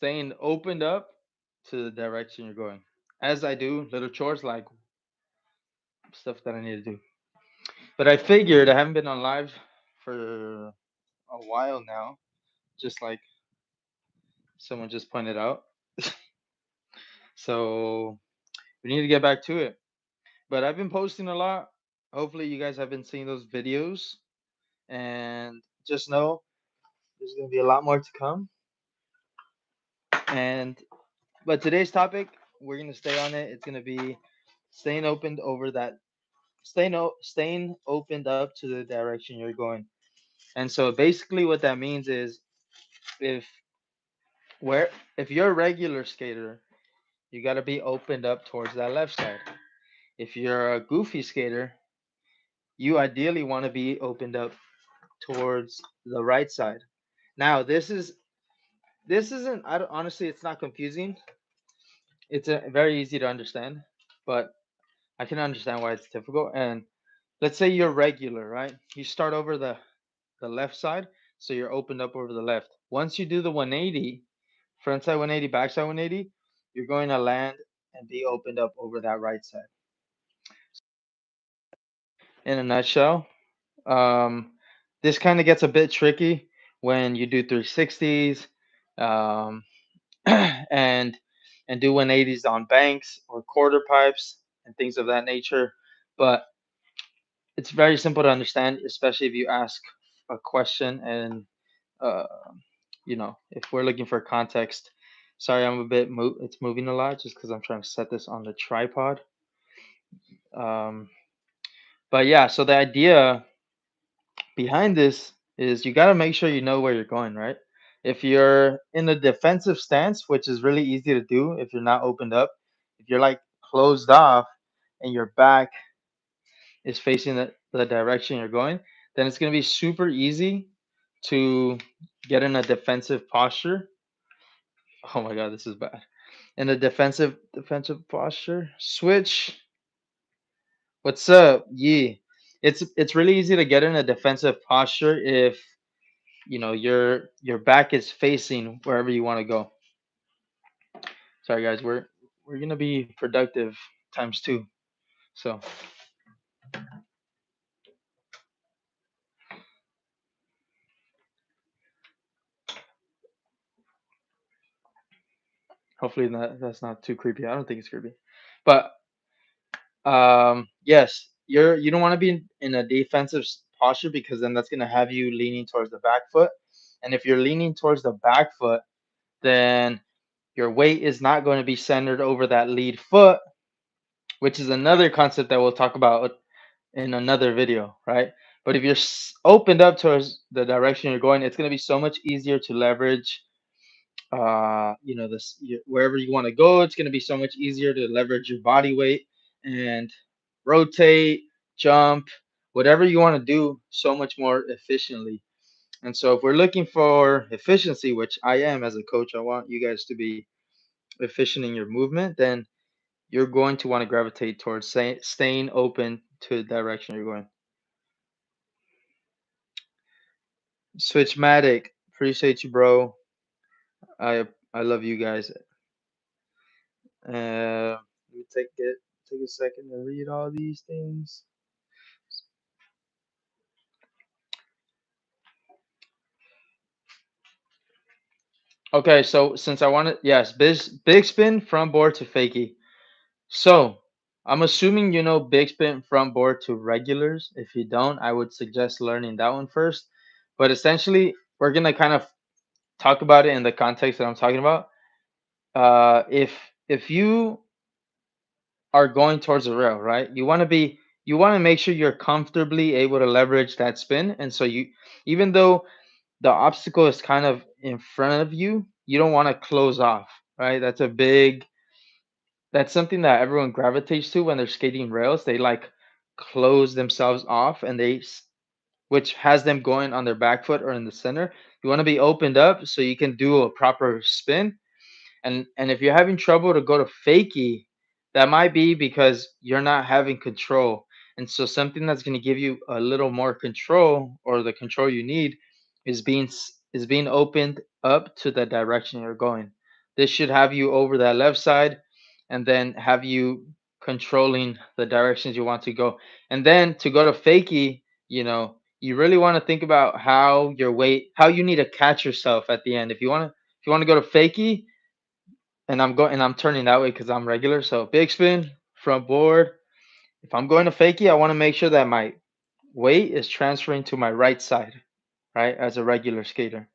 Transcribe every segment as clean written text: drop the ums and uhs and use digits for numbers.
staying opened up to the direction you're going. As I do little chores like stuff that I need to do. But I figured I haven't been on live for a while now, just like someone just pointed out. So we need to get back to it. But I've been posting a lot. Hopefully, you guys have been seeing those videos. And just know there's going to be a lot more to come. And but today's topic, we're going to stay on it. It's going to be staying opened over that, staying opened up to the direction you're going. And so basically, what that means is if where if you're a regular skater, you got to be opened up towards that left side. If you're a goofy skater, you ideally want to be opened up towards the right side. Now, this isn't I don't, honestly it's not confusing. It's very easy to understand, but I can understand why it's difficult. And let's say you're regular, right? You start over the left side, so you're opened up over the left. Once you do the 180, front side 180, back side 180, you're going to land and be opened up over that right side. In a nutshell, um, this kind of gets a bit tricky when you do 360s, um, and do 180s on banks or quarter pipes and things of that nature. But it's very simple to understand, especially if you ask a question and uh, if we're looking for context. Sorry, I'm a bit it's moving a lot just because I'm trying to set this on the tripod. Um, but yeah, so the idea behind this is you got to make sure you know where you're going, right? If you're in a defensive stance, which is really easy to do if you're not opened up, if you're like closed off and your back is facing the direction you're going, then it's going to be super easy to get in a defensive posture. Oh my god, this is bad. In a defensive posture. Switch. What's up? Yeah. It's really easy to get in a defensive posture if your back is facing wherever you want to go. Sorry guys, we're gonna be productive times two. So hopefully that's not too creepy. I don't think it's creepy. But yes, you don't want to be in a defensive posture because then that's gonna have you leaning towards the back foot. And if you're leaning towards the back foot, then your weight is not going to be centered over that lead foot, which is another concept that we'll talk about in another video, right? But if you're opened up towards the direction you're going, it's going to be so much easier to leverage. Wherever you want to go, it's going to be so much easier to leverage your body weight and rotate, jump, whatever you want to do, so much more efficiently. And so, if we're looking for efficiency, which I am as a coach, I want you guys to be efficient in your movement, then you're going to want to gravitate towards staying open to the direction you're going. Switchmatic, appreciate you, bro. I love you guys. Let me take a second to read all these things. Okay, so since I wanted, yes, big spin front board to fakie. So I'm assuming you know big spin front board to regulars. If you don't, I would suggest learning that one first. But essentially, we're gonna kind of talk about it in the context that I'm talking about. If you are going towards the rail, right? You want to make sure you're comfortably able to leverage that spin, and so even though the obstacle is kind of in front of you, you don't want to close off, right? That's something that everyone gravitates to when they're skating rails. They like close themselves off, and which has them going on their back foot or in the center. You want to be opened up so you can do a proper spin. And if you're having trouble to go to fakie, that might be because you're not having control. And so something that's going to give you a little more control, or the control you need, is being opened up to the direction you're going. this should have you over that left side, and then have you controlling the directions you want to go. And then to go to fakie, you really want to think about how you need to catch yourself at the end. If you want to go to fakie, and I'm turning that way because I'm regular. So big spin, front board. If I'm going to fakie, I want to make sure that my weight is transferring to my right side, right, as a regular skater.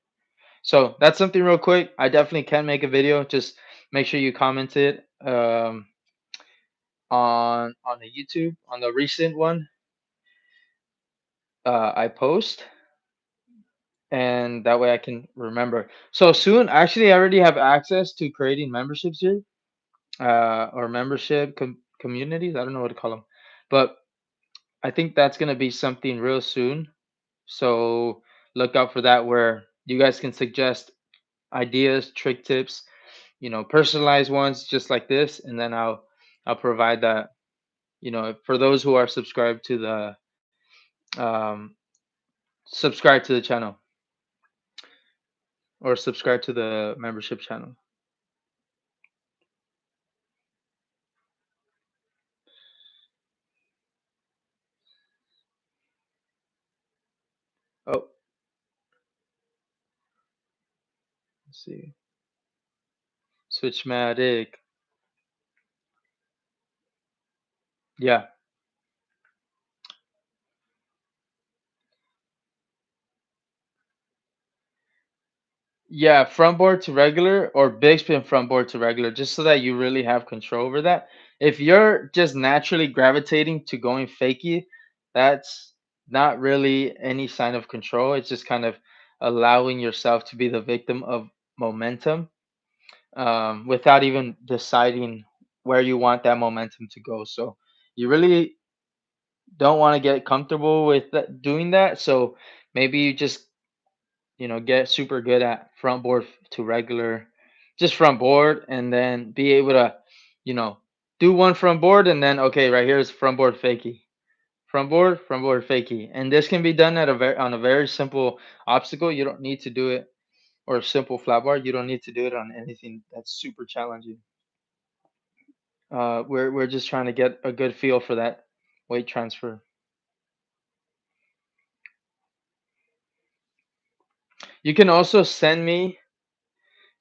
So that's something real quick. I definitely can make a video. Just make sure you comment it on the YouTube, on the recent one I post, and that way I can remember. So soon, actually, I already have access to creating memberships here, or communities. I don't know what to call them, but I think that's gonna be something real soon. So look out for that, where you guys can suggest ideas, trick tips, personalized ones just like this, and then I'll provide that, for those who are um subscribe to the channel, or subscribe to the membership channel. Oh, let's see. Switchmatic. Yeah. Yeah, front board to regular, or big spin front board to regular, just so that you really have control over that. If you're just naturally gravitating to going fakie, that's not really any sign of control. It's just kind of allowing yourself to be the victim of momentum, without even deciding where you want that momentum to go. So you really don't want to get comfortable with doing that. So maybe you just get super good at front board to regular, just front board, and then be able to, you know, do one front board, and then okay, right here is front board fakie, front board fakie, and this can be done on a very simple obstacle. You don't need to do it, or a simple flat bar. You don't need to do it on anything that's super challenging. We're just trying to get a good feel for that weight transfer. You can also send me,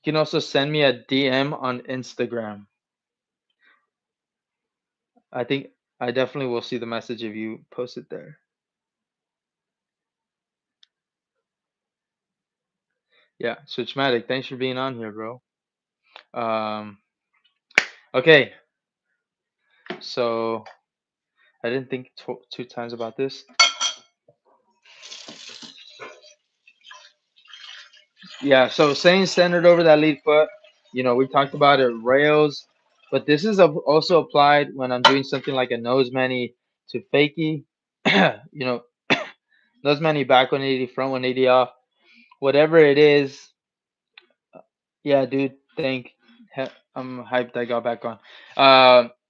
a DM on Instagram. I think I definitely will see the message if you post it there. Yeah, Switchmatic, thanks for being on here, bro. Um, okay, so I didn't think two times about this. Yeah, so staying centered over that lead foot, we talked about it, rails, but this is also applied when I'm doing something like a nose mani to fakie, you know, nose mani back 180, front 180 off, whatever it is. Yeah, dude. I'm hyped. I got back on.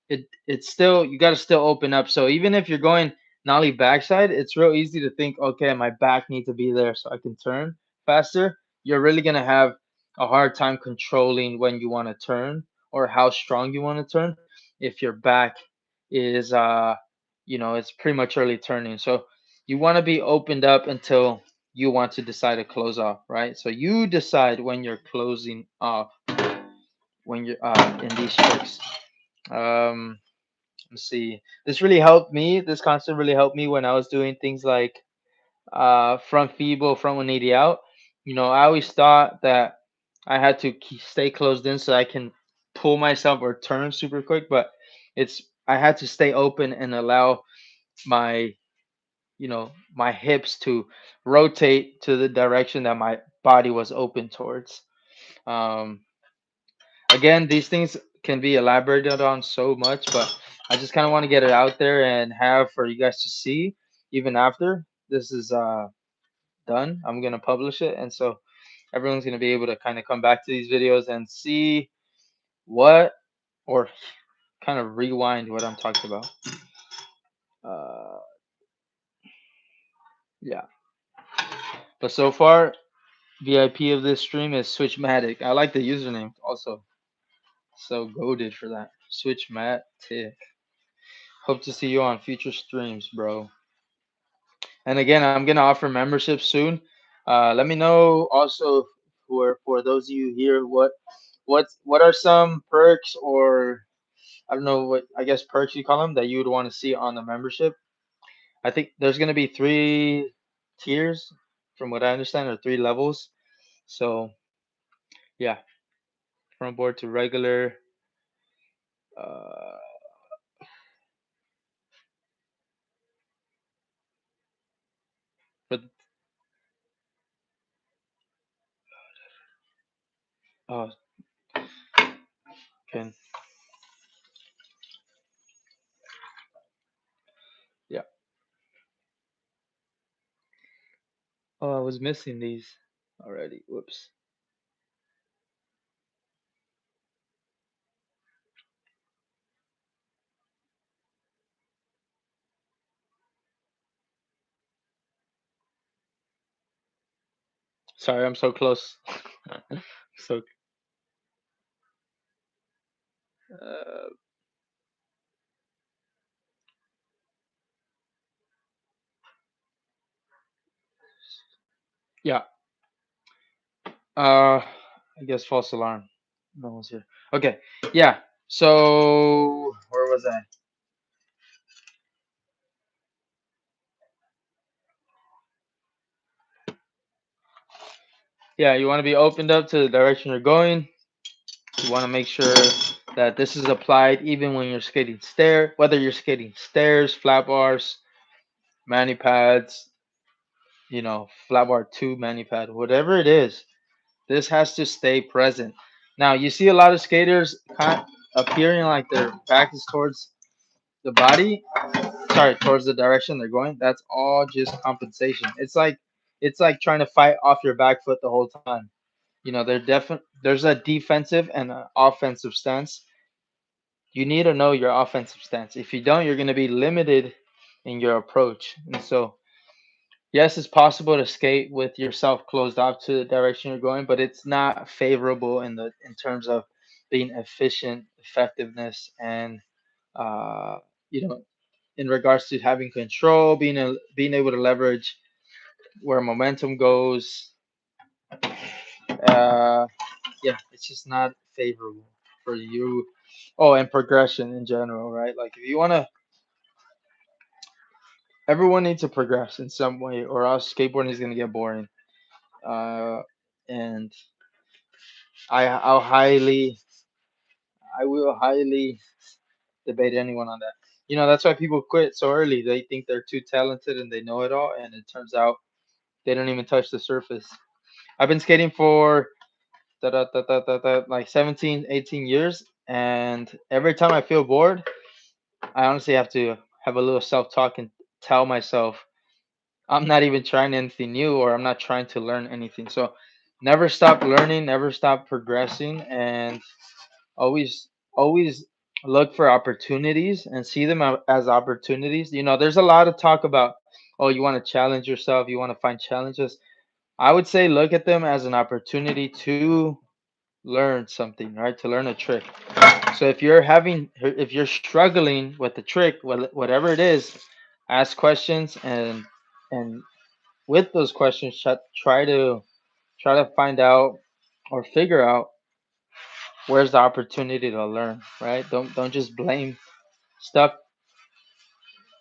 It's still, you got to still open up. So even if you're going nollie backside, it's real easy to think, okay, my back needs to be there so I can turn faster. You're really gonna have a hard time controlling when you want to turn, or how strong you want to turn, if your back is it's prematurely turning. So you want to be opened up until you want to decide to close off, right? So you decide when you're closing off, when you're in these tricks. Um, let's see. This concept really helped me when I was doing things like front feeble, front 180 out. I always thought that I had to stay closed in so I can pull myself or turn super quick, but I had to stay open and allow my my hips to rotate to the direction that my body was open towards. Um, Again, these things can be elaborated on so much, but I just kind of want to get it out there and have for you guys to see even after this is done. I'm gonna publish it, and so everyone's gonna be able to kind of come back to these videos and see what, or kind of rewind what I'm talking about. Uh, yeah, but so far VIP of this stream is Switchmatic. I like the username also. So goaded for that. Switchmatic. Hope to see you on future streams, bro. And again, I'm gonna offer membership soon. Let me know also for those of you here what are some perks, or I don't know what, I guess, perks you call them, that you would want to see on the membership. I think there's gonna be three tiers, from what I understand, or three levels. So yeah, from board to regular. Uh, but oh, can yeah. Oh, I was missing these already. Whoops. Sorry, I'm so close. So uh, yeah. I guess false alarm. No one's here. Okay. Yeah. So where was I? Yeah, you want to be opened up to the direction you're going. You want to make sure that this is applied even when you're skating whether you're skating stairs, flat bars, mani pads, flat bar two, mani pad, whatever it is. This has to stay present. Now you see a lot of skaters appearing like their back is towards the body, sorry, towards the direction they're going. That's all just compensation. It's like trying to fight off your back foot the whole time. There's a defensive and an offensive stance. You need to know your offensive stance. If you don't, you're going to be limited in your approach. And so, yes, it's possible to skate with yourself closed off to the direction you're going, but it's not favorable in terms of being efficient, effectiveness, and uh, you know, in regards to having control, being able to leverage where momentum goes. Uh, yeah, it's just not favorable for you. Oh, and progression in general, right? Like if you want to, everyone needs to progress in some way, or else skateboarding is gonna get boring. Uh, and I will highly debate anyone on that. That's why people quit so early. They think they're too talented and they know it all, and it turns out they don't even touch the surface. I've been skating for like 17, 18 years, and every time I feel bored, I honestly have to have a little self-talk and tell myself I'm not even trying anything new, or I'm not trying to learn anything. So never stop learning, never stop progressing, and always always look for opportunities and see them as opportunities. There's a lot of talk about, oh, you want to challenge yourself, you want to find challenges. I would say look at them as an opportunity to learn something, right? To learn a trick. So if you're struggling with the trick, whatever it is, ask questions, and with those questions, try to find out or figure out where's the opportunity to learn, right? Don't just blame stuff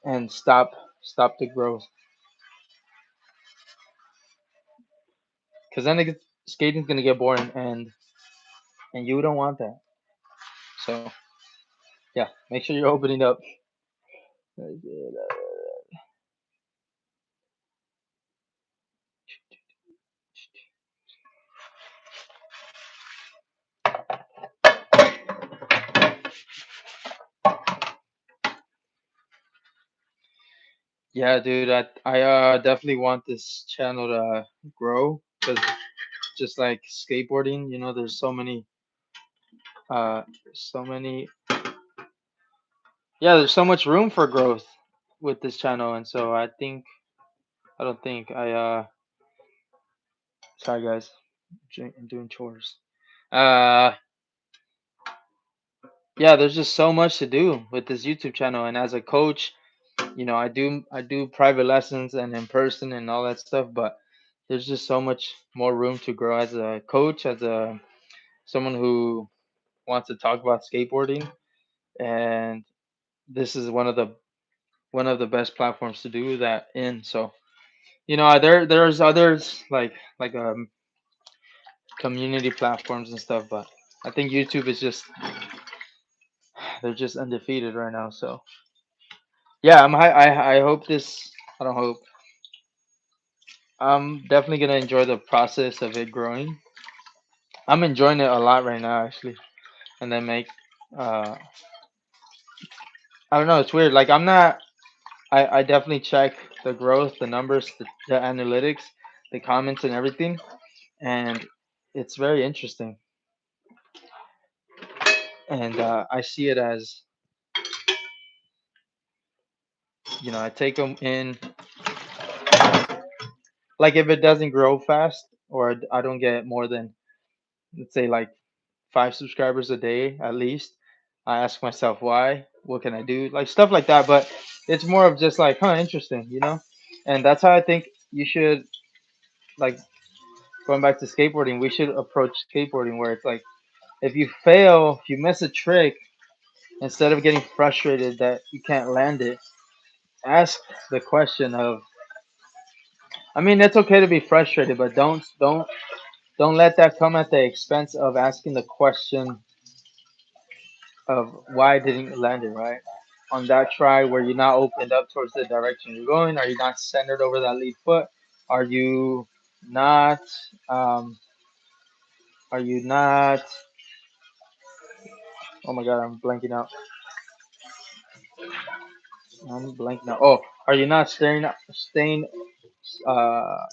and stop the growth, because then skating's gonna get boring, and you don't want that. So yeah, make sure you're opening up. Yeah, dude, I definitely want this channel to grow, because just like skateboarding, there's uh so many yeah, there's so much room for growth with this channel, and so I don't think I Sorry, guys. I'm doing chores. Uh, yeah, there's just so much to do with this YouTube channel, and as a coach, I do private lessons and in person and all that stuff, but there's just so much more room to grow as a coach, as a someone who wants to talk about skateboarding, and this is one of the best platforms to do that in. So there's others like community platforms and stuff, but I think YouTube is just they're just undefeated right now. So yeah, I hope this. I don't hope. I'm definitely gonna enjoy the process of it growing. I'm enjoying it a lot right now, actually, and then make. Uh, I don't know. It's weird. Like I'm not. I definitely check the growth, the numbers, the analytics, the comments, and everything, and it's very interesting. And I see it as I take them in. Like if it doesn't grow fast, or I don't get more than, let's say, like 5 subscribers a day at least, I ask myself why. What can I do? Like stuff like that. But it's more of just like, interesting. And that's how I think you should, like, going back to skateboarding. We should approach skateboarding where it's like, if you fail, if you miss a trick, instead of getting frustrated that you can't land it, ask the question of. I mean, it's okay to be frustrated, but don't let that come at the expense of asking the question of why didn't you land it right on that try, where you're not opened up towards the direction you're going. Are you not centered over that lead foot? Are you not? Um, are you not? Oh my God, I'm blanking out. I'm blanking out. Oh, are you not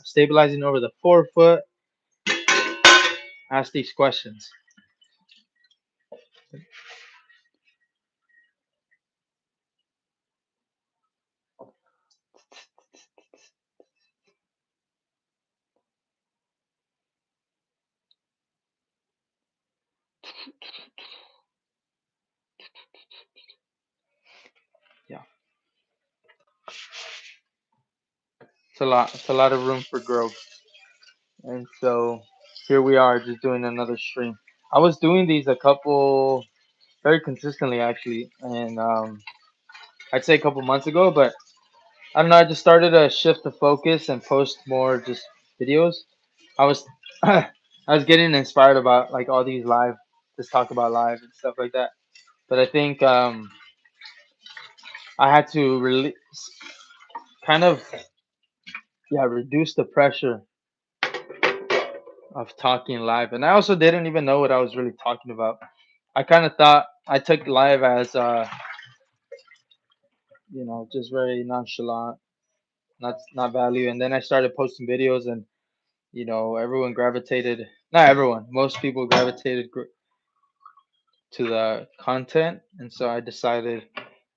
stabilizing over the forefoot? Ask these questions. Yeah, it's a lot. It's a lot of room for growth. And so here we are, just doing another stream. I was doing these a couple very consistently actually, and I'd say a couple months ago, but I don't know. I just started to shift the focus and post more just videos. I was I was getting inspired about like all these live, just talk about live and stuff like that. But I think I had to really kind of reduce the pressure of talking live, and I also didn't even know what I was really talking about. I kind of thought I took live as just very nonchalant, not value. And then I started posting videos, and everyone gravitated. Not everyone, most people gravitated to the content, and so I decided,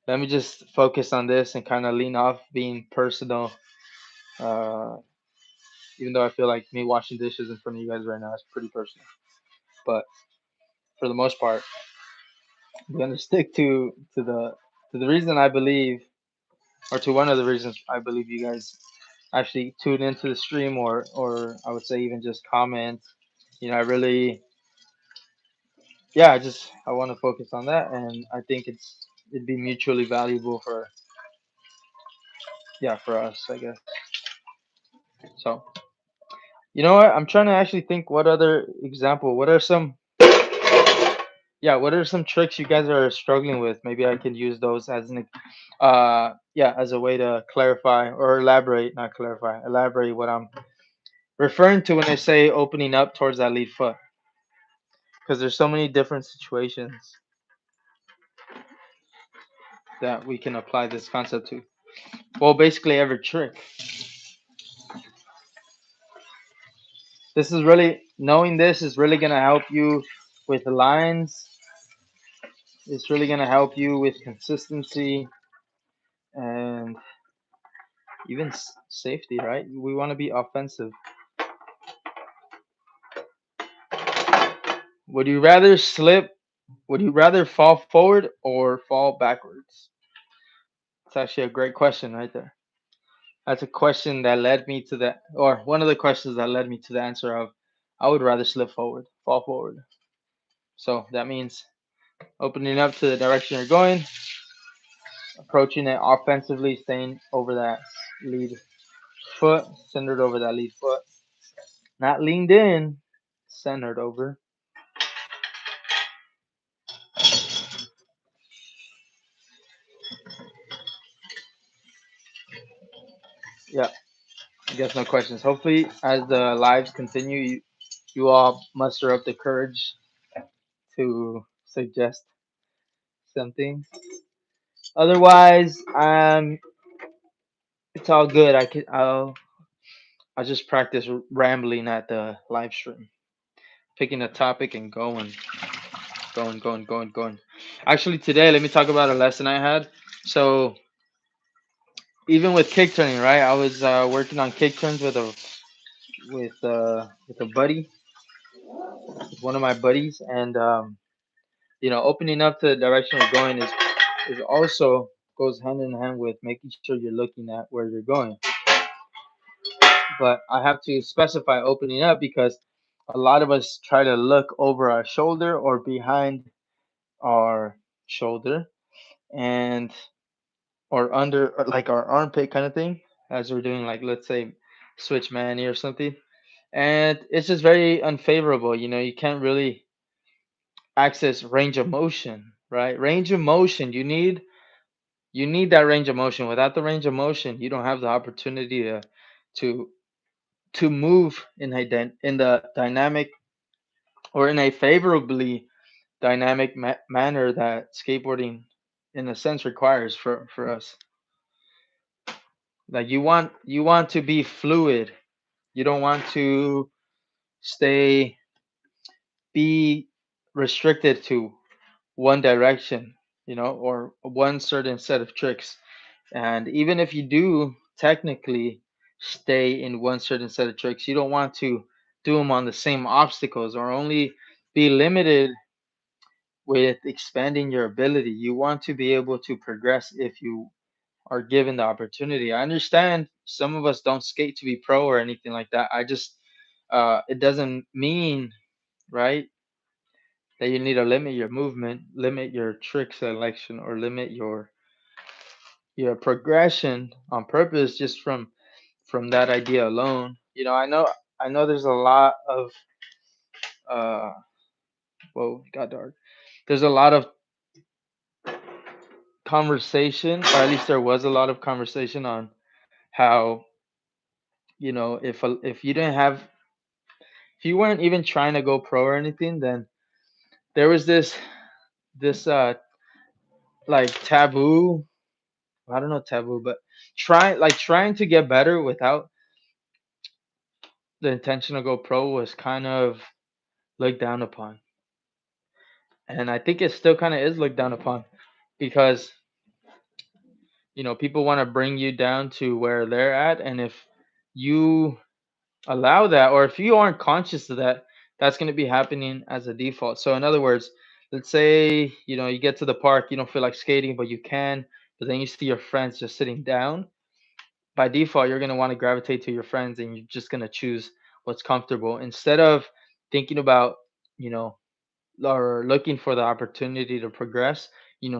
let me just focus on this and kind of lean off being personal. Uh, Even though I feel like me washing dishes in front of you guys right now is pretty personal, but for the most part, I'm gonna stick to the reason I believe, or to one of the reasons I believe you guys actually tune into the stream, or I would say even just comment. I really, yeah, I want to focus on that, and I think it'd be mutually valuable for us, I guess. So you know what? I'm trying to actually think what other example. What are some tricks you guys are struggling with? Maybe I can use those as as a way to clarify or elaborate, not clarify, elaborate what I'm referring to when I say opening up towards that lead foot, because there's so many different situations that we can apply this concept to. Well, basically every trick. Knowing this is really gonna help you with lines. It's really gonna help you with consistency and even safety, right? We want to be offensive. Would you rather slip? Would you rather fall forward or fall backwards? It's actually a great question right there. That's a question that led me to the, or one of the questions that led me to the answer of, I would rather slip forward, fall forward. So that means opening up to the direction you're going, approaching it offensively, staying over that lead foot, centered over that lead foot, not leaned in, centered over. Yeah, I guess no questions. Hopefully, as the lives continue, you all muster up the courage to suggest something. Otherwise, it's all good. I'll just practice rambling at the live stream, picking a topic and going. Actually, today, let me talk about a lesson I had. So, even with kick turning, right? I was working on kick turns with a buddy, with one of my buddies, and opening up to the direction we're going is also goes hand in hand with making sure you're looking at where you're going. But I have to specify opening up because a lot of us try to look over our shoulder or behind our shoulder and or under or like our armpit kind of thing as we're doing, like, let's say, switch mani or something, and it's just very unfavorable. You can't really access range of motion, right? Range of motion, you need that range of motion. Without the range of motion, you don't have the opportunity to to move in the dynamic or in a favorably dynamic manner that skateboarding in a sense requires for us. Like, you want to be fluid. You don't want to stay be restricted to one direction, or one certain set of tricks. And even if you do technically stay in one certain set of tricks, you don't want to do them on the same obstacles or only be limited with expanding your ability. You want to be able to progress if you are given the opportunity. I understand some of us don't skate to be pro or anything like that. I just it doesn't mean, right, that you need to limit your movement, limit your trick selection, or limit your progression on purpose just from that idea alone. I know there's a lot of uh whoa, it got dark. There's a lot of conversation, or at least there was a lot of conversation on how, if you didn't have if you weren't even trying to go pro or anything, then there was this like taboo. I don't know, taboo, but trying to get better without the intention to go pro was kind of looked down upon. And I think it still kind of is looked down upon because people want to bring you down to where they're at, and if you allow that, or if you aren't conscious of that, that's going to be happening as a default. So in other words, let's say you get to the park, you don't feel like skating, but you can, but then you see your friends just sitting down. By default, you're going to want to gravitate to your friends, and you're just going to choose what's comfortable instead of thinking about, you know or looking for the opportunity to progress,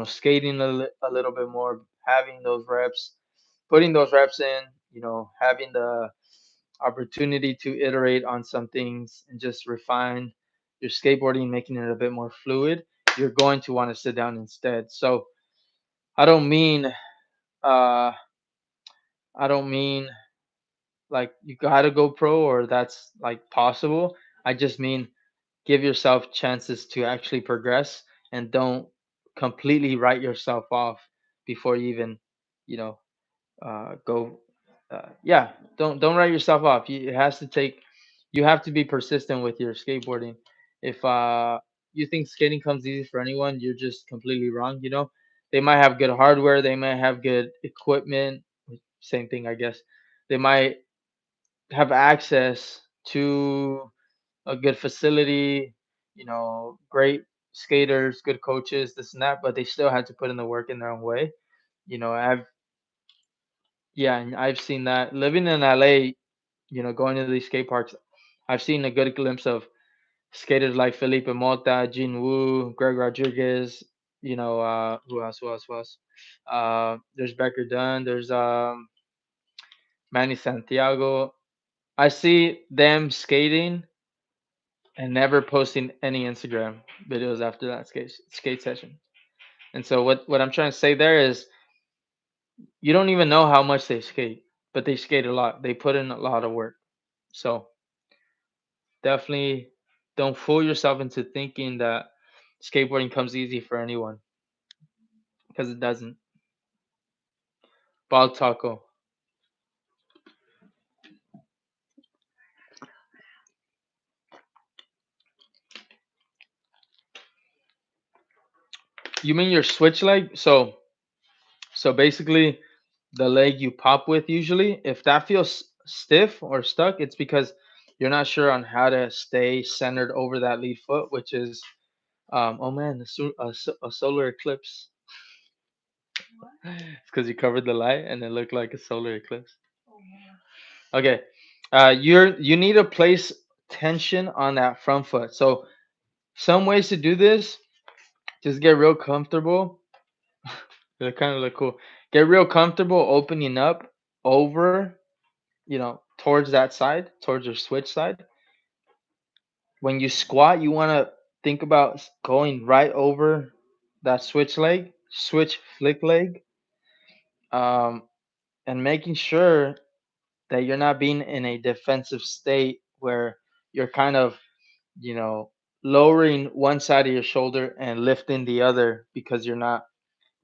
skating a little bit more, having those reps, putting those reps in, having the opportunity to iterate on some things and just refine your skateboarding, making it a bit more fluid. You're going to want to sit down instead. So I don't mean, uh, I don't mean like you gotta go pro or that's like possible. I just mean give yourself chances to actually progress and don't completely write yourself off before you even, you know, go. Yeah, don't write yourself off. It has to take. You have to be persistent with your skateboarding. If you think skating comes easy for anyone, you're just completely wrong. They might have good hardware, they might have good equipment. Same thing, I guess. They might have access to a good facility, great skaters, good coaches, this and that, but they still had to put in the work in their own way. I've Yeah, and I've seen that living in LA. Going to these skate parks, I've seen a good glimpse of skaters like Felipe Mota, Jin Woo, Greg Rodriguez. Who else? Who else? Who else? There's Becker Dunn. There's Manny Santiago. I see them skating and never posting any Instagram videos after that skate session. And so what I'm trying to say there is you don't even know how much they skate, but they skate a lot. They put in a lot of work. So definitely don't fool yourself into thinking that skateboarding comes easy for anyone because it doesn't. Ball taco. You mean your switch leg? So basically the leg you pop with usually, if that feels stiff or stuck, it's because you're not sure on how to stay centered over that lead foot, which is oh man, a solar eclipse. It's because you covered the light and it looked like a solar eclipse. Okay, you need to place tension on that front foot. So some ways to do this, just get real comfortable. They kind of look cool. Get real comfortable opening up over, towards that side, towards your switch side. When you squat, you want to think about going right over that switch flick leg, um, and making sure that you're not being in a defensive state where you're kind of, you know, lowering one side of your shoulder and lifting the other because you're not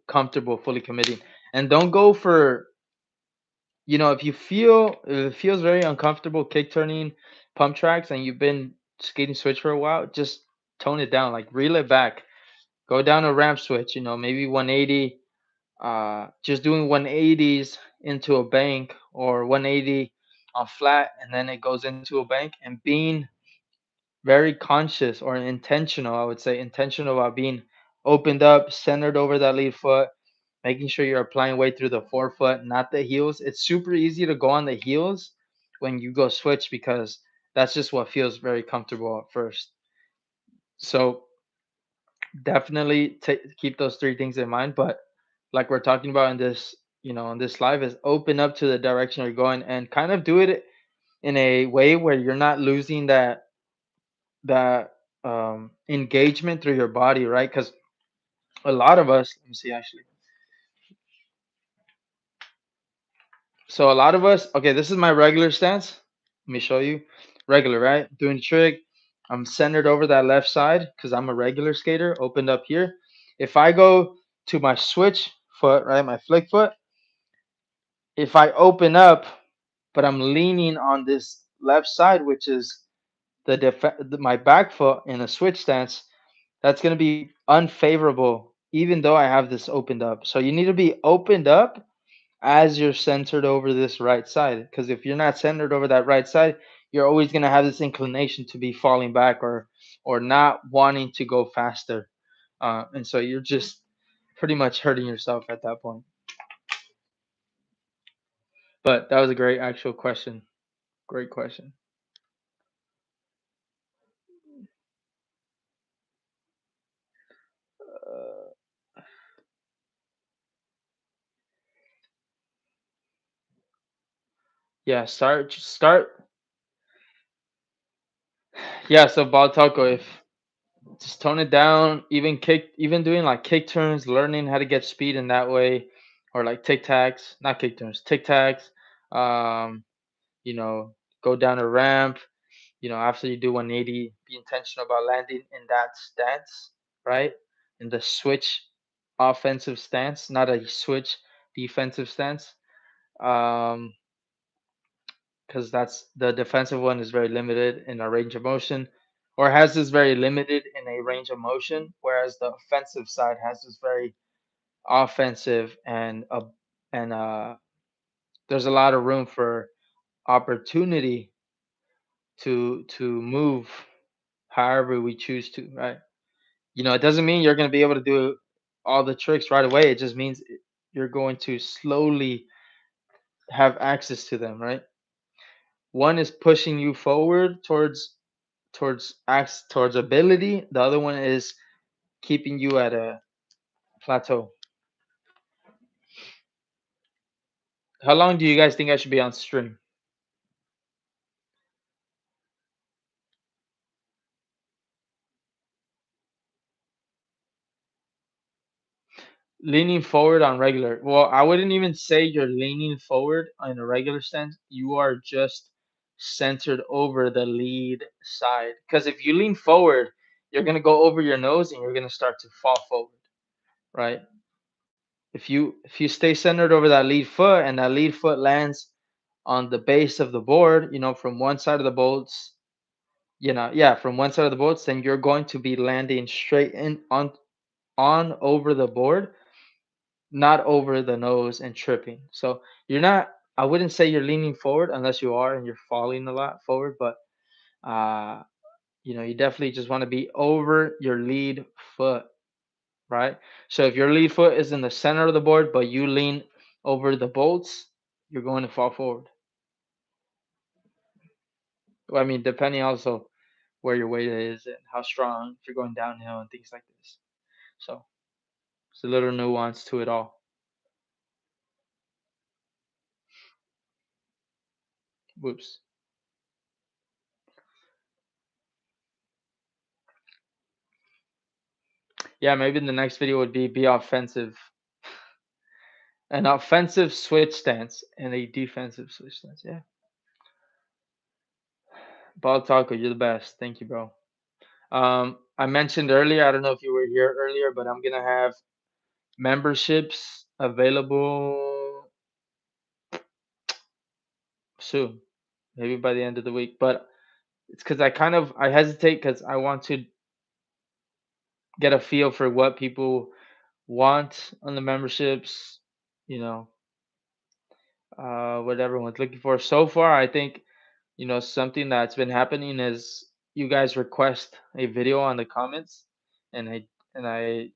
comfortable fully committing. And don't go for, if if it feels very uncomfortable kick turning pump tracks and you've been skating switch for a while, just tone it down, like reel it back. Go down a ramp switch, maybe 180, just doing 180s into a bank or 180 on flat and then it goes into a bank, and being very conscious or intentional, I would say intentional about being opened up, centered over that lead foot, making sure you're applying weight through the forefoot, not the heels. It's super easy to go on the heels when you go switch because that's just what feels very comfortable at first. So definitely keep those three things in mind. But like we're talking about in this, in this live, is open up to the direction you're going and kind of do it in a way where you're not losing that engagement through your body, right? Because a lot of us, let me see actually. So a lot of us, okay, this is my regular stance. Let me show you. Regular, right? Doing the trick. I'm centered over that left side because I'm a regular skater, opened up here. If I go to my switch foot, right, my flick foot, if I open up, but I'm leaning on this left side, which is my back foot in a switch stance, that's going to be unfavorable, even though I have this opened up. So you need to be opened up as you're centered over this right side. Because if you're not centered over that right side, you're always going to have this inclination to be falling back or not wanting to go faster. And so you're just pretty much hurting yourself at that point. But that was a great actual question. Great question. Uh, yeah, start. Yeah, so ball taco. If just tone it down, even doing like kick turns, learning how to get speed in that way, or like tic tacs, not kick turns, tic tacs. Um, you know, go down a ramp. After you do 180, be intentional about landing in that stance, right? In the switch offensive stance, not a switch defensive stance. Um, because that's the defensive one is very limited in a range of motion, or has this very limited in a range of motion, whereas the offensive side has this very offensive and there's a lot of room for opportunity to move however we choose to, right? It doesn't mean you're going to be able to do all the tricks right away. It just means you're going to slowly have access to them, right? One is pushing you forward towards ability. The other one is keeping you at a plateau. How long do you guys think I should be on stream? Leaning forward on regular. Well, I wouldn't even say you're leaning forward on a regular stance. You are just centered over the lead side. Because if you lean forward, you're gonna go over your nose and you're gonna start to fall forward, right? If you stay centered over that lead foot and that lead foot lands on the base of the board, from one side of the bolts, yeah, from one side of the bolts, then you're going to be landing straight in on over the board, not over the nose and tripping. So you're not. I wouldn't say you're leaning forward unless you are and you're falling a lot forward, but uh, you definitely just want to be over your lead foot, right? So if your lead foot is in the center of the board, but you lean over the bolts, you're going to fall forward. Well, I mean, depending also where your weight is and how strong, if you're going downhill and things like this. So it's a little nuance to it all. Whoops. Yeah, maybe the next video would be offensive, an offensive switch stance and a defensive switch stance. Yeah. Ball Taco, you're the best. Thank you, bro. I mentioned earlier, I don't know if you were here earlier, but I'm gonna have memberships available soon, maybe by the end of the week. But it's because I hesitate because I want to get a feel for what people want on the memberships, you know, what everyone's looking for. So far, I think something that's been happening is you guys request a video on the comments, and I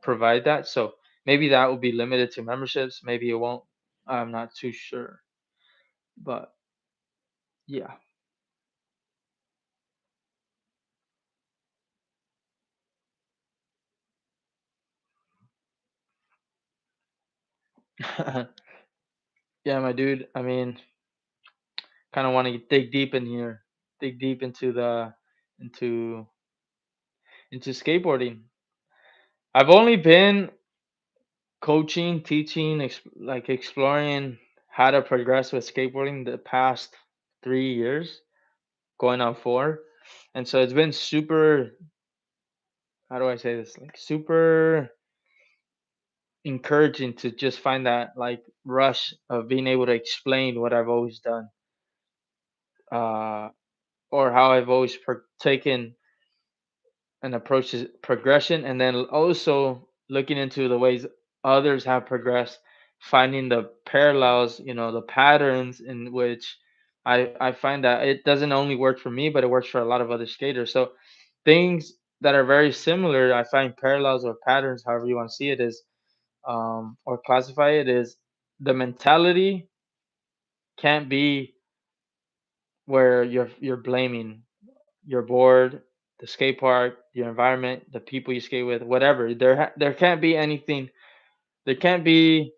provide that. So maybe that will be limited to memberships. Maybe it won't. I'm not too sure, but yeah. Yeah, my dude. I mean, kind of want to dig deep in here, dig deep into into skateboarding. I've only been coaching, teaching, like exploring how to progress with skateboarding the past 3 years, going on four. And so it's been super, how do I say this? Like super encouraging to just find that like rush of being able to explain what I've always done, uh, or how I've always taken and approaches progression, and then also looking into the ways others have progressed, finding the parallels, the patterns in which I find that it doesn't only work for me, but it works for a lot of other skaters. So things that are very similar, I find parallels or patterns, however you want to see it, is or classify it, is the mentality can't be where you're blaming your board, the skate park, your environment, the people you skate with, whatever. There can't be anything. There can't be.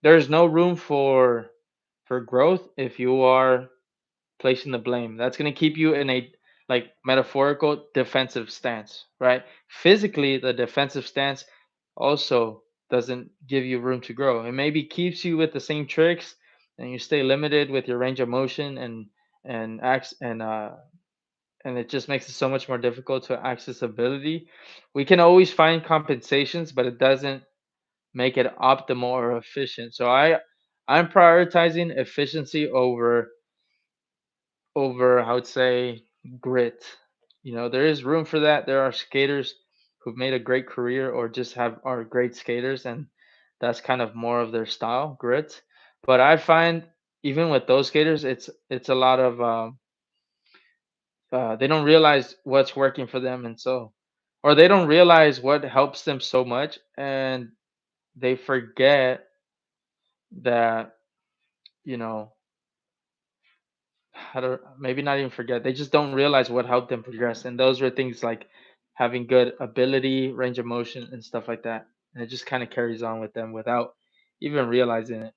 There's no room for growth if you are placing the blame. That's gonna keep you in a like metaphorical defensive stance, right? Physically, the defensive stance also doesn't give you room to grow. It maybe keeps you with the same tricks, and you stay limited with your range of motion and acts and it just makes it so much more difficult to access ability. We can always find compensations, but it doesn't make it optimal or efficient. So I'm prioritizing efficiency over I would say grit. There is room for that. There are skaters who've made a great career or just are great skaters, and that's kind of more of their style, grit. But I find even with those skaters, it's a lot of they don't realize what's working for them, and so, or they don't realize what helps them so much, and they forget that, you know, how to, maybe not even forget, they just don't realize what helped them progress, and those are things like having good ability, range of motion, and stuff like that, and it just kind of carries on with them without even realizing it.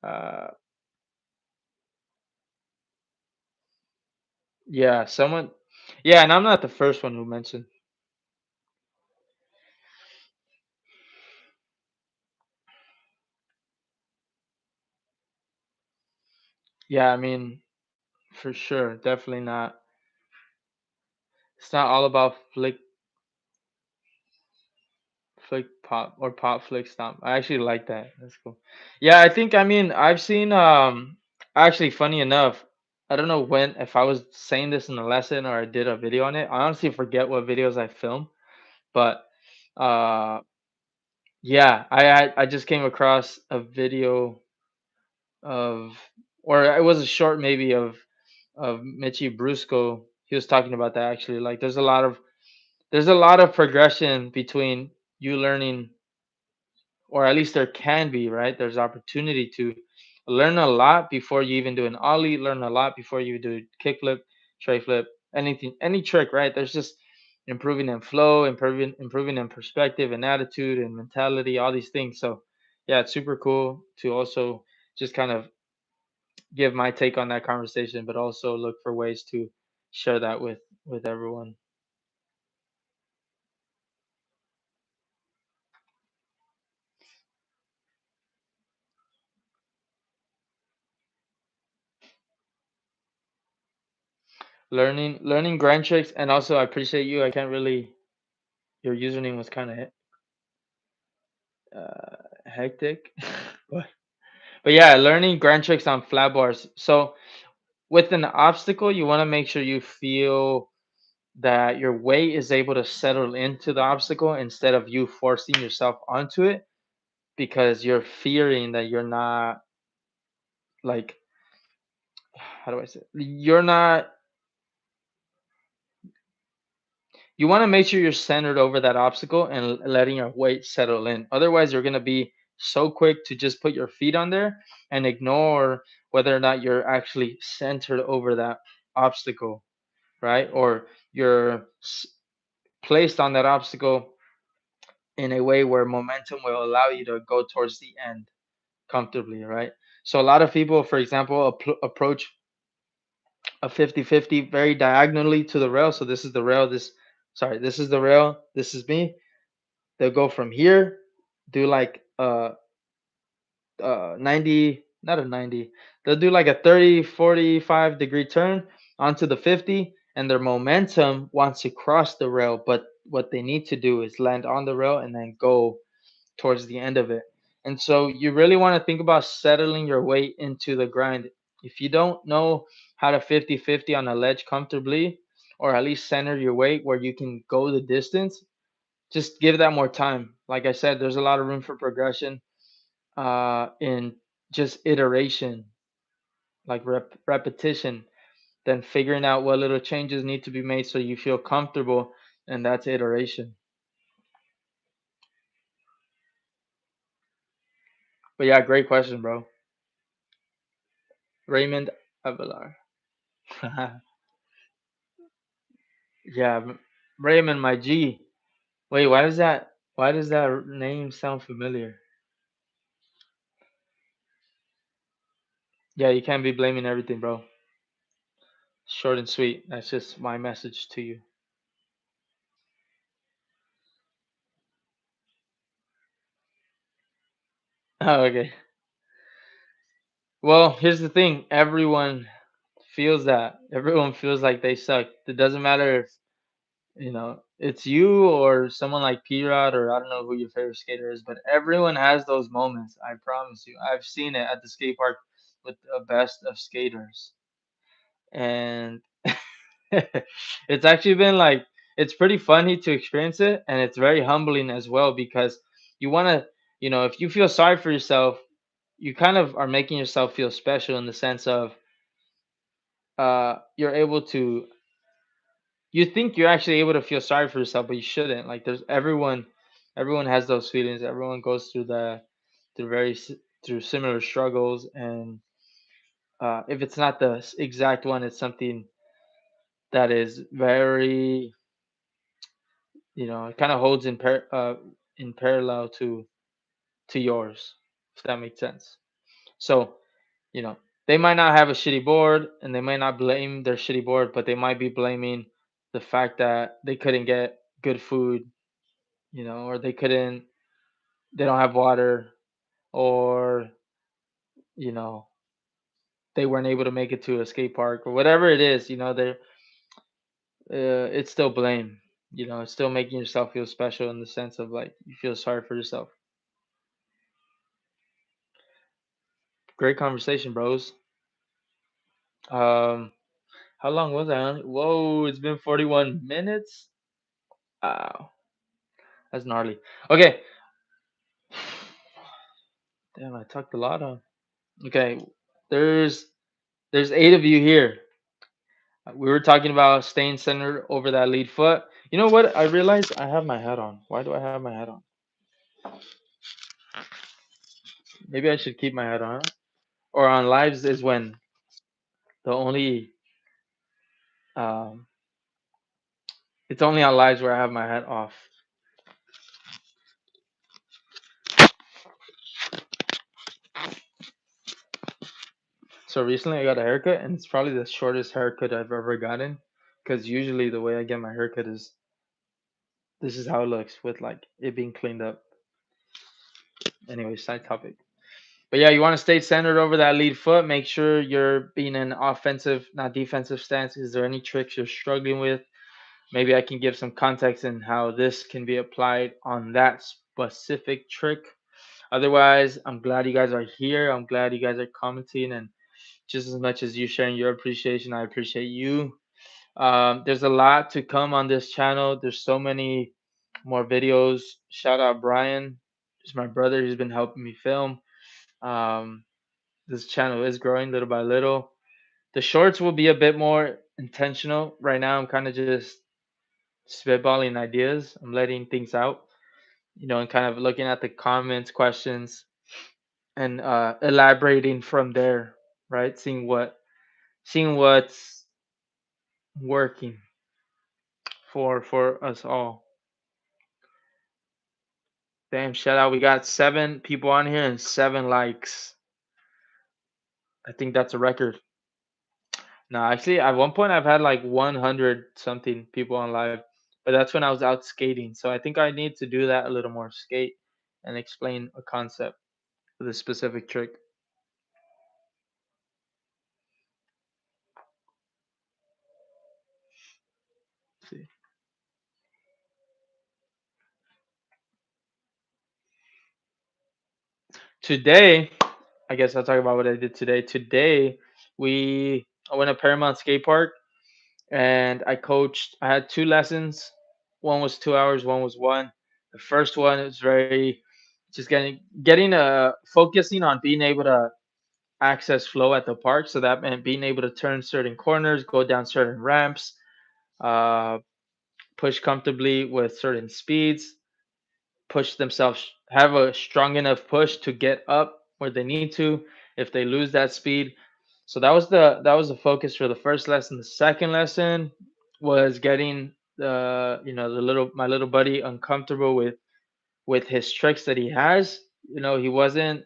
uh yeah, someone, yeah, and I'm not the first one who mentioned. Yeah, I mean, for sure, definitely not. It's not all about flick pop or pop flick stomp. I actually like that. That's cool. Yeah, I think, I mean, I've seen actually, funny enough, I don't know when, if I was saying this in a lesson or I did a video on it. I honestly forget what videos I filmed, but uh yeah, I just came across a video of, or it was a short maybe of Michi Brusco. He was talking about that actually. Like there's a lot of progression between you learning, or at least there can be, right? There's opportunity to learn a lot before you even do an ollie, learn a lot before you do kickflip, tray flip, anything, any trick, right? There's just improving in flow, improving in perspective and attitude and mentality, all these things. So yeah, it's super cool to also just kind of give my take on that conversation, but also look for ways to share that with everyone. Learning grind tricks, and also I appreciate you. I can't really. Your username was kind of hectic, but yeah, learning grind tricks on flat bars. So with an obstacle, you want to make sure you feel that your weight is able to settle into the obstacle instead of you forcing yourself onto it, because you're fearing that you're not, like, how do I say it? You're not, you want to make sure you're centered over that obstacle and letting your weight settle in. Otherwise, you're going to be so quick to just put your feet on there and ignore whether or not you're actually centered over that obstacle, right? Or you're placed on that obstacle in a way where momentum will allow you to go towards the end comfortably, right? So a lot of people, for example, approach a 50-50 very diagonally to the rail. So this is the rail, this is the rail, this is me. They'll go from here, do like 90, not a 90. They'll do like a 30, 45-degree turn onto the 50, and their momentum wants to cross the rail, but what they need to do is land on the rail and then go towards the end of it. And so you really want to think about settling your weight into the grind. If you don't know how to 50-50 on a ledge comfortably, or at least center your weight where you can go the distance, just give that more time. Like I said, there's a lot of room for progression in just iteration, like repetition, then figuring out what little changes need to be made so you feel comfortable, and that's iteration. But yeah, great question, bro. Raymond Avelar. Yeah, Raymond, my G. Wait, why does that name sound familiar? Yeah, you can't be blaming everything, bro. Short and sweet. That's just my message to you. Oh, okay. Well, here's the thing. Everyone feels that. Everyone feels like they suck. It doesn't matter if, it's you or someone like P-Rod, or I don't know who your favorite skater is, but everyone has those moments. I promise you. I've seen it at the skate park with the best of skaters. And it's actually been like, it's pretty funny to experience it, and it's very humbling as well because you want to, if you feel sorry for yourself, you kind of are making yourself feel special in the sense of you're able to, you think you're actually able to feel sorry for yourself, but you shouldn't. Like there's everyone has those feelings. Everyone goes through through very through similar struggles, and if it's not the exact one, it's something that is very, it kind of holds in parallel to yours, if that makes sense. So, you know, they might not have a shitty board, and they might not blame their shitty board, but they might be blaming the fact that they couldn't get good food, or they don't have water, or you know, they weren't able to make it to a skate park or whatever it is. They're it's still blame. It's still making yourself feel special in the sense of like you feel sorry for yourself. Great conversation, bros. Um, how long was I on? Whoa, it's been 41 minutes. Wow, that's gnarly. Okay, damn, I talked a lot on. Okay, there's there's 8 of you here. We were talking about staying centered over that lead foot. You know what? I realized I have my hat on. Why do I have my hat on? Maybe I should keep my hat on. Or on lives is when the only um, it's only on lives where I have my hat off. So recently I got a haircut, and it's probably the shortest haircut I've ever gotten. Because usually the way I get my haircut is this is how it looks with like it being cleaned up. Anyway, side topic. But yeah, you want to stay centered over that lead foot. Make sure you're being an offensive, not defensive stance. Is there any tricks you're struggling with? Maybe I can give some context in how this can be applied on that specific trick. Otherwise, I'm glad you guys are here. I'm glad you guys are commenting, and just as much as you sharing your appreciation, I appreciate you. There's a lot to come on this channel. There's so many more videos. Shout out Brian. He's my brother. He's been helping me film. Um, this channel is growing little by little. The shorts will be a bit more intentional. Right now, I'm kind of just spitballing ideas. I'm letting things out, and kind of looking at the comments, questions, and elaborating from there. Right, seeing what's working for us all. Damn, shout out. We got 7 people on here and 7 likes. I think that's a record. No, actually, at one point I've had like 100 something people on live, but that's when I was out skating. So I think I need to do that a little more, skate and explain a concept with a specific trick. See. Today, I guess I'll talk about what I did today. Today, I went to Paramount Skate Park and I coached. I had 2 lessons. One was 2 hours, one was one. The first one was very just getting focusing on being able to access flow at the park. So that meant being able to turn certain corners, go down certain ramps, uh, push comfortably with certain speeds, push themselves, have a strong enough push to get up where they need to if they lose that speed. So that was the focus for the first lesson. The second lesson was getting the little my little buddy uncomfortable with his tricks that he has. He wasn't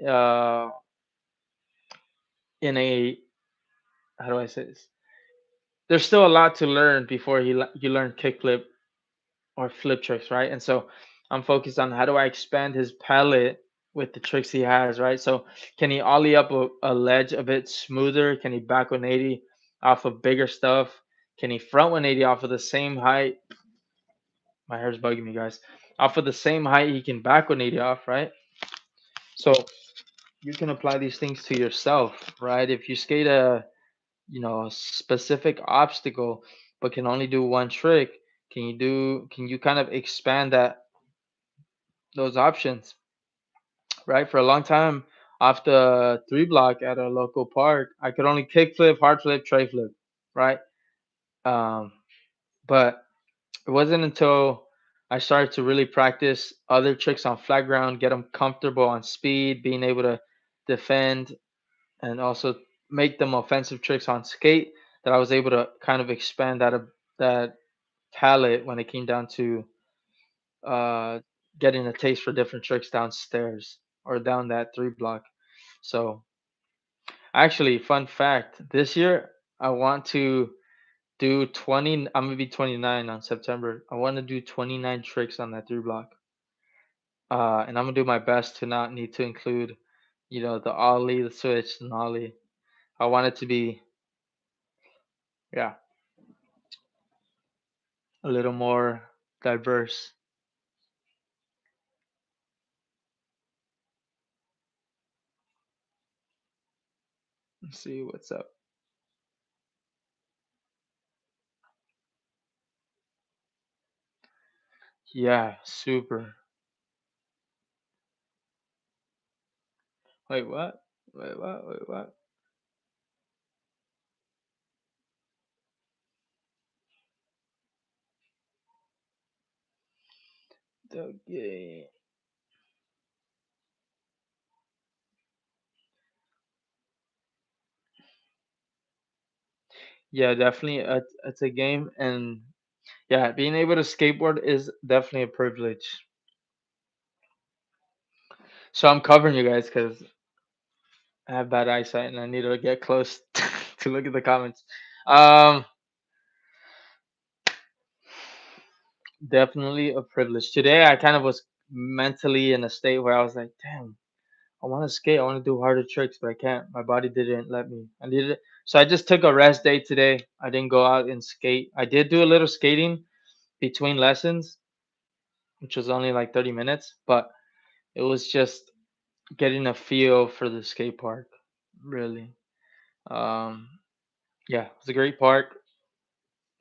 uh in a, how do I say this? There's still a lot to learn before you learn kickflip or flip tricks, right? And so I'm focused on how do I expand his palette with the tricks he has, right? So can he ollie up a ledge a bit smoother? Can he back 180 off of bigger stuff? Can he front 180 off of the same height? My hair's bugging me, guys. Off of the same height he can back 180 off, right? So you can apply these things to yourself, right? If you skate a specific obstacle but can only do one trick, Can you kind of expand that those options, right? For a long time, off the three block at a local park, I could only kick flip, hard flip, tray flip, right? Um, but it wasn't until I started to really practice other tricks on flat ground, get them comfortable on speed, being able to defend, and also make them offensive tricks on skate, that I was able to kind of expand that palette when it came down to uh, getting a taste for different tricks downstairs or down that three block. So actually, fun fact, this year I want to do 20. I'm gonna be 29 on September. I want to do 29 tricks on that three block. And I'm gonna do my best to not need to include, the ollie, the switch, and ollie. I want it to be, yeah, a little more diverse. Let's see what's up. Yeah, super. Wait, what? Wait, what? Wait, what? The game. Yeah, definitely. It's a game, and yeah, being able to skateboard is definitely a privilege. So I'm covering you guys because I have bad eyesight and I need to get close to look at the comments. Um, Definitely a privilege. Today, I kind of was mentally in a state where I was like, damn, I want to skate. I want to do harder tricks, but I can't. My body didn't let me. I needed it. So I just took a rest day today. I didn't go out and skate. I did do a little skating between lessons, which was only like 30 minutes, but it was just getting a feel for the skate park, really. Um, yeah, it was a great park,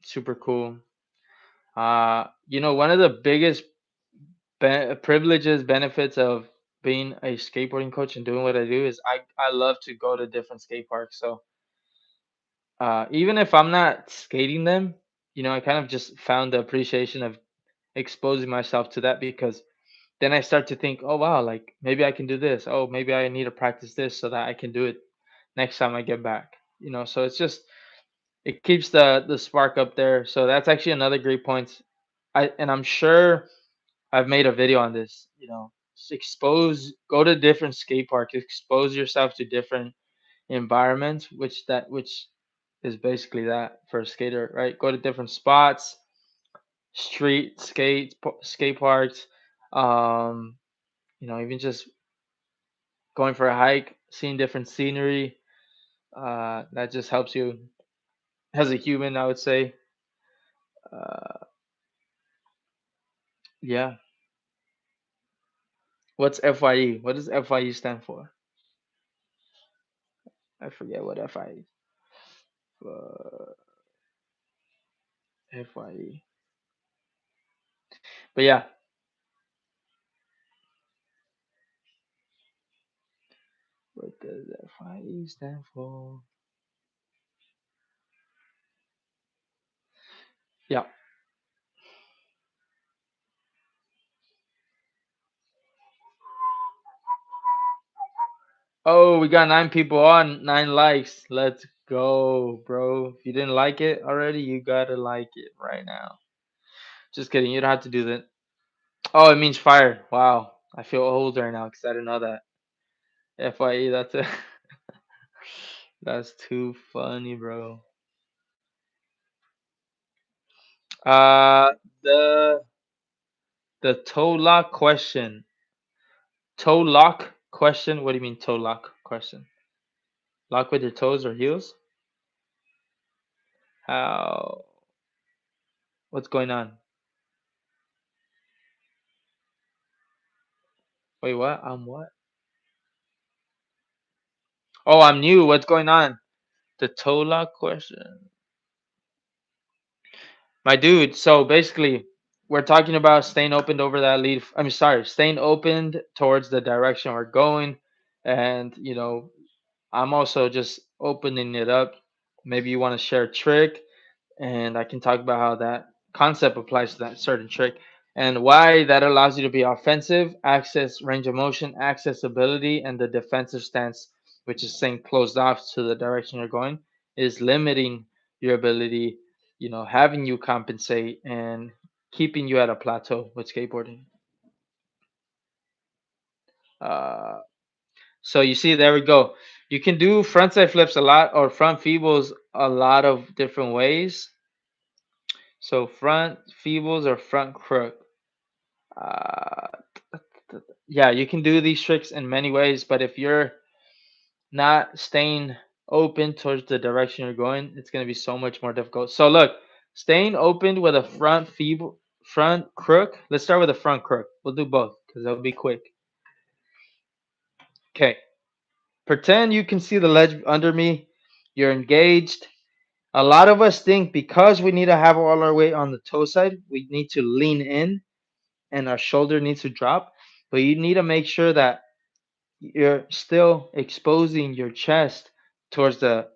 super cool. One of the biggest privileges, benefits of being a skateboarding coach and doing what I do is I love to go to different skate parks. So even if I'm not skating them, I kind of just found the appreciation of exposing myself to that, because then I start to think, oh wow, like maybe I can do this. Oh, maybe I need to practice this so that I can do it next time I get back. So it's just, it keeps the spark up there. So that's actually another great point. I'm sure I've made a video on this. Go to different skate parks, expose yourself to different environments, which is basically that for a skater, right? Go to different spots, skate parks, um, even just going for a hike, seeing different scenery. That just helps you as a human, I would say. Uh, yeah. What's FYE? What does FYE stand for? I forget what FYE. FYE. But yeah, what does FYE stand for? Yeah. Oh, we got 9 people on, 9 likes. Let's go, bro. If you didn't like it already, you gotta like it right now. Just kidding. You don't have to do that. Oh, it means fire. Wow. I feel old right now because I didn't know that. FYE, that's it. That's too funny, bro. Uh, the the toe lock question. Toe lock question. What do you mean toe lock question? Lock with your toes or heels? How? What's going on? Wait, what? I'm what? Oh, I'm new. What's going on? The toe lock question. My dude, so basically, we're talking about staying opened over that lead. I mean, sorry, staying opened towards the direction we're going. And, I'm also just opening it up. Maybe you want to share a trick, and I can talk about how that concept applies to that certain trick and why that allows you to be offensive, access range of motion, accessibility, and the defensive stance, which is staying closed off to the direction you're going, is limiting your ability, having you compensate and keeping you at a plateau with skateboarding. Uh, so you see, there we go. You can do frontside flips a lot or front feebles a lot of different ways. So front feebles or front crook. Uh, yeah, you can do these tricks in many ways, but if you're not staying open towards the direction you're going, it's going to be so much more difficult. So look, staying open with a front feeble, front crook. Let's start with a front crook. We'll do both because that'll be quick. Okay, pretend you can see the ledge under me. You're engaged. A lot of us think because we need to have all our weight on the toe side, we need to lean in and our shoulder needs to drop. But you need to make sure that you're still exposing your chest towards the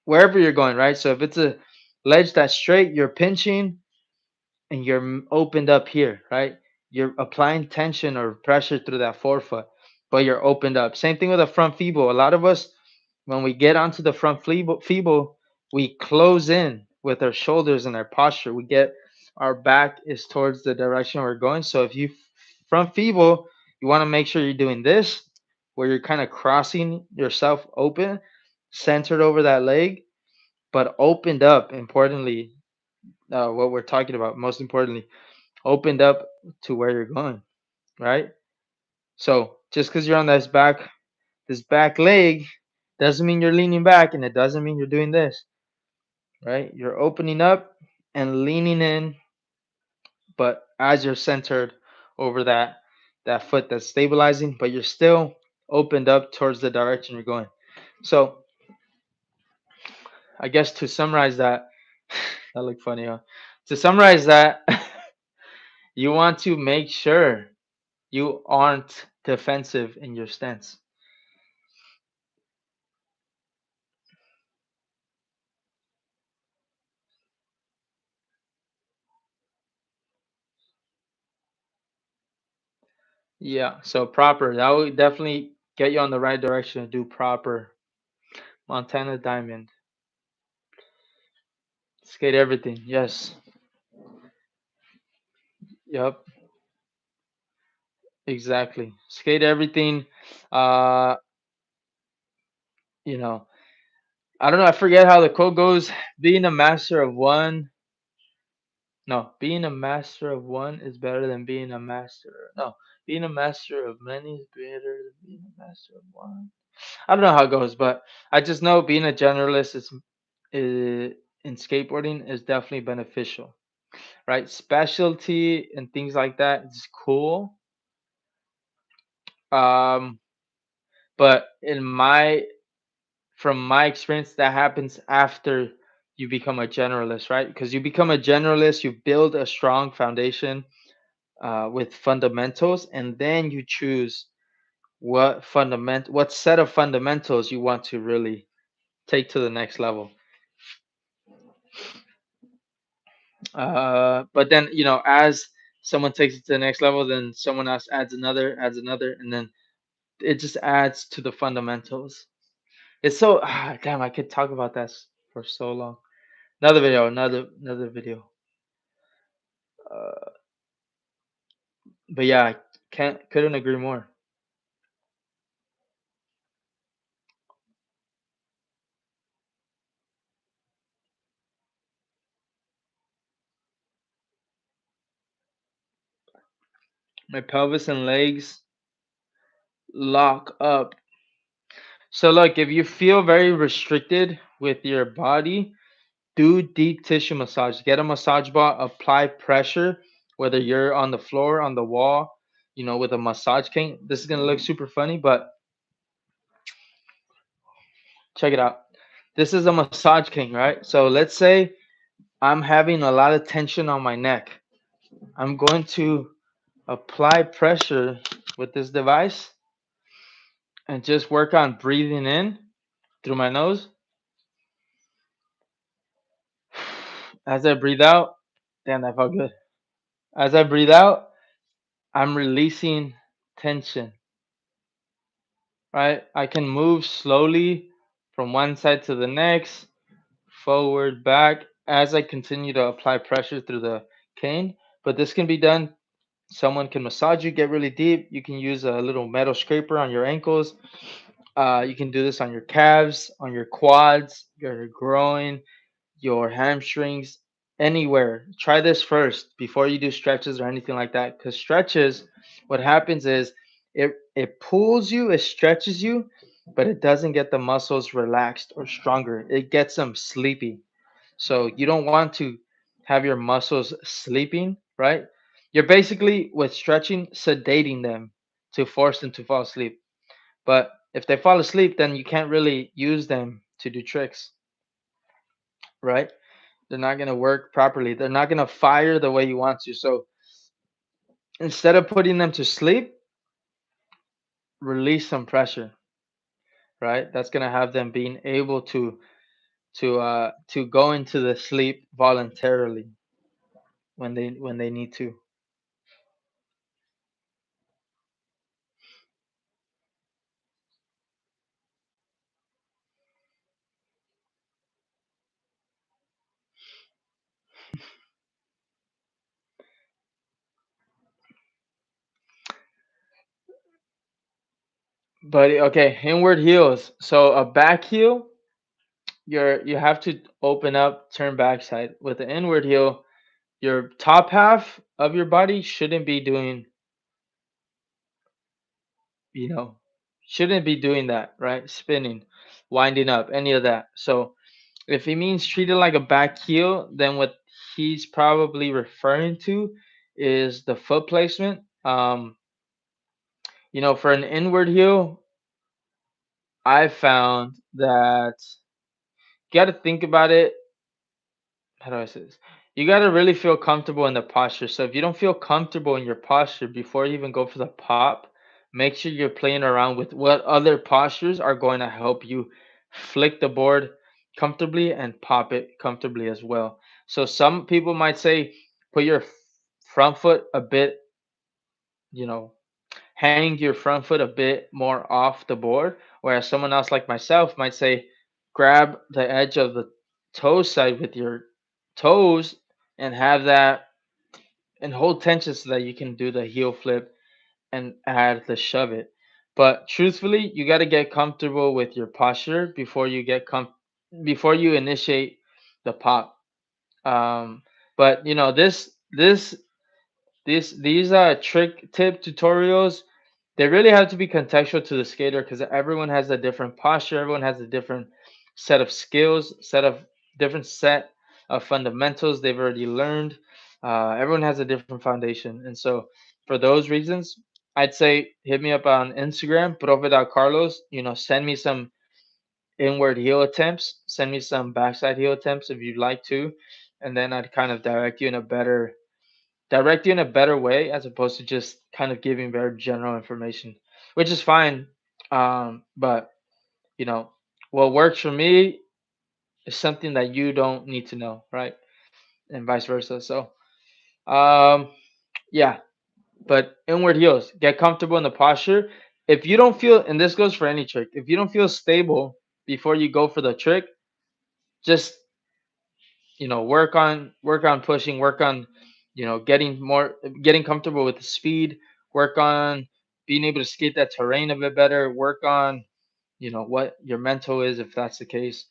wherever you're going, right? So if it's a ledge that's straight, you're pinching and you're opened up here, right? You're applying tension or pressure through that forefoot, but you're opened up. Same thing with the front feeble. A lot of us, when we get onto the front feeble, we close in with our shoulders and our posture. We get our back is towards the direction we're going. So if you front feeble, you want to make sure you're doing this, where you're kind of crossing yourself open, centered over that leg, but opened up. Importantly, what we're talking about, most importantly, opened up to where you're going, right? So just because you're on this back leg doesn't mean you're leaning back, and it doesn't mean you're doing this, right? You're opening up and leaning in, but as you're centered over that foot that's stabilizing, but you're still opened up towards the direction you're going. So I guess to summarize that, that looked funny, huh? To summarize that, you want to make sure you aren't defensive in your stance. Yeah, so proper. That would definitely get you on the right direction to do proper Montana Diamond. Skate everything. Yes. Yep. Exactly. Skate everything. Uh, you know, I don't know. I forget how the quote goes. Being a master of one. No, being a master of one is better than being a master. No, being a master of many is better than being a master of one. I don't know how it goes, but I just know being a generalist is in skateboarding is definitely beneficial, right? Specialty and things like that is cool. Um, but from my experience, that happens after you become a generalist, right? Because you become a generalist, you build a strong foundation with fundamentals, and then you choose what set of fundamentals you want to really take to the next level. But then as someone takes it to the next level, then someone else adds another, and then it just adds to the fundamentals. It's so damn. I could talk about that for so long. Another video, another video. Uh, but yeah, I couldn't agree more. My pelvis and legs lock up. So look, if you feel very restricted with your body, do deep tissue massage. Get a massage ball, apply pressure, whether you're on the floor, on the wall, with a massage cane. This is gonna look super funny, but check it out. This is a massage king, right? So let's say I'm having a lot of tension on my neck. I'm going to apply pressure with this device and just work on breathing in through my nose. As I breathe out, damn, that felt good. As I breathe out, I'm releasing tension, right? I can move slowly from one side to the next, forward, back, as I continue to apply pressure through the cane. But this can be done. Someone can massage you, get really deep. You can use a little metal scraper on your ankles. You can do this on your calves, on your quads, your groin, your hamstrings, anywhere. Try this first before you do stretches or anything like that. Because stretches, what happens is it pulls you, it stretches you, but it doesn't get the muscles relaxed or stronger. It gets them sleepy. So you don't want to have your muscles sleeping, right? You're basically with stretching sedating them to force them to fall asleep. But if they fall asleep, then you can't really use them to do tricks, right? They're not going to work properly. They're not going to fire the way you want to. So instead of putting them to sleep, release some pressure, right? That's going to have them being able to go into the sleep voluntarily when they need to. But okay, inward heels. So a back heel, you have to open up, turn backside. With the inward heel, your top half of your body shouldn't be doing, you know, shouldn't be doing that, right? Spinning, winding up, any of that. So if he means treat it like a back heel, then what he's probably referring to is the foot placement. For an inward heel, I found that you got to think about it. How do I say this? You got to really feel comfortable in the posture. So if you don't feel comfortable in your posture before you even go for the pop, make sure you're playing around with what other postures are going to help you flick the board comfortably and pop it comfortably as well. So some people might say put your front foot a bit, you know, hang your front foot a bit more off the board, whereas someone else like myself might say grab the edge of the toe side with your toes and have that and hold tension so that you can do the heel flip and add the shove it. But truthfully, you got to get comfortable with your posture before you before you initiate the pop. Um, but these trick tip tutorials, they really have to be contextual to the skater because everyone has a different posture, everyone has a different set of skills, different set of fundamentals they've already learned. Everyone has a different foundation, and so for those reasons, I'd say hit me up on Instagram, profe.carlos. Send me some inward heel attempts, send me some backside heel attempts if you'd like to, and then I'd kind of direct you in a better way as opposed to just kind of giving very general information, which is fine. But you know, what works for me is something that you don't need to know, right? And vice versa. So, um, yeah, but inward heels, get comfortable in the posture. If you don't feel, and this goes for any trick, if you don't feel stable before you go for the trick, just work on pushing, work on getting comfortable with the speed, work on being able to skate that terrain a bit better, work on what your mental is if that's the case.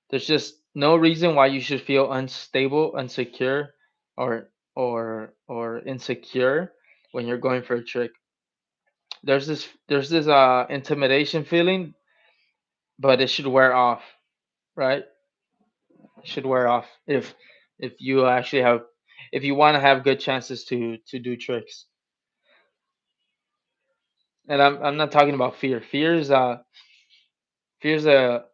There's just no reason why you should feel unstable, unsecure, or insecure when you're going for a trick. There's this intimidation feeling, but it should wear off, right? Should wear off if you actually have if you want to have good chances to do tricks. And I'm not talking about fear. Fear's a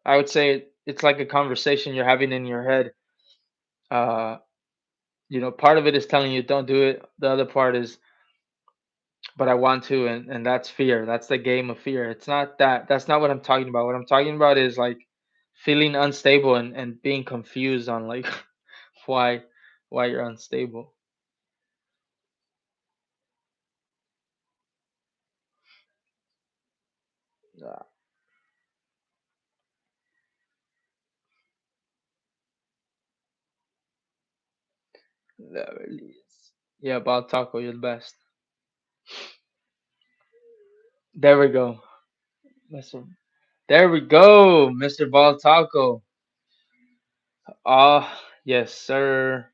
I would say it's like a conversation you're having in your head Part of it is telling you don't do it. The other part is, but I want to, and that's fear. That's the game of fear. It's not that. That's not what I'm talking about. What I'm talking about is like feeling unstable and being confused on like why why you're unstable. Uh, that really is. Yeah, about taco, you're the best. There we go, Mister. There we go, Mister Ball Taco. Ah, yes, sir.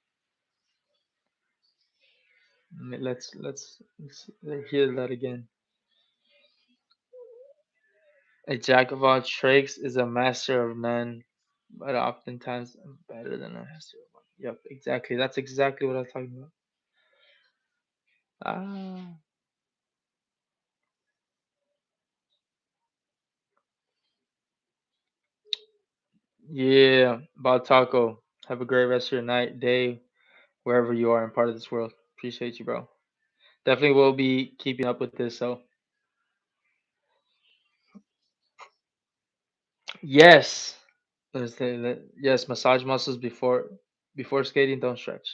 Let's hear that again. A jack of all trades is a master of none, but oftentimes better than a master of one. Yep, exactly. That's exactly what I was talking about. Ah, yeah, Ball Taco. Have a great rest of your night, day, wherever you are in part of this world. Appreciate you, bro. Definitely will be keeping up with this. So yes, yes, massage muscles before skating. Don't stretch.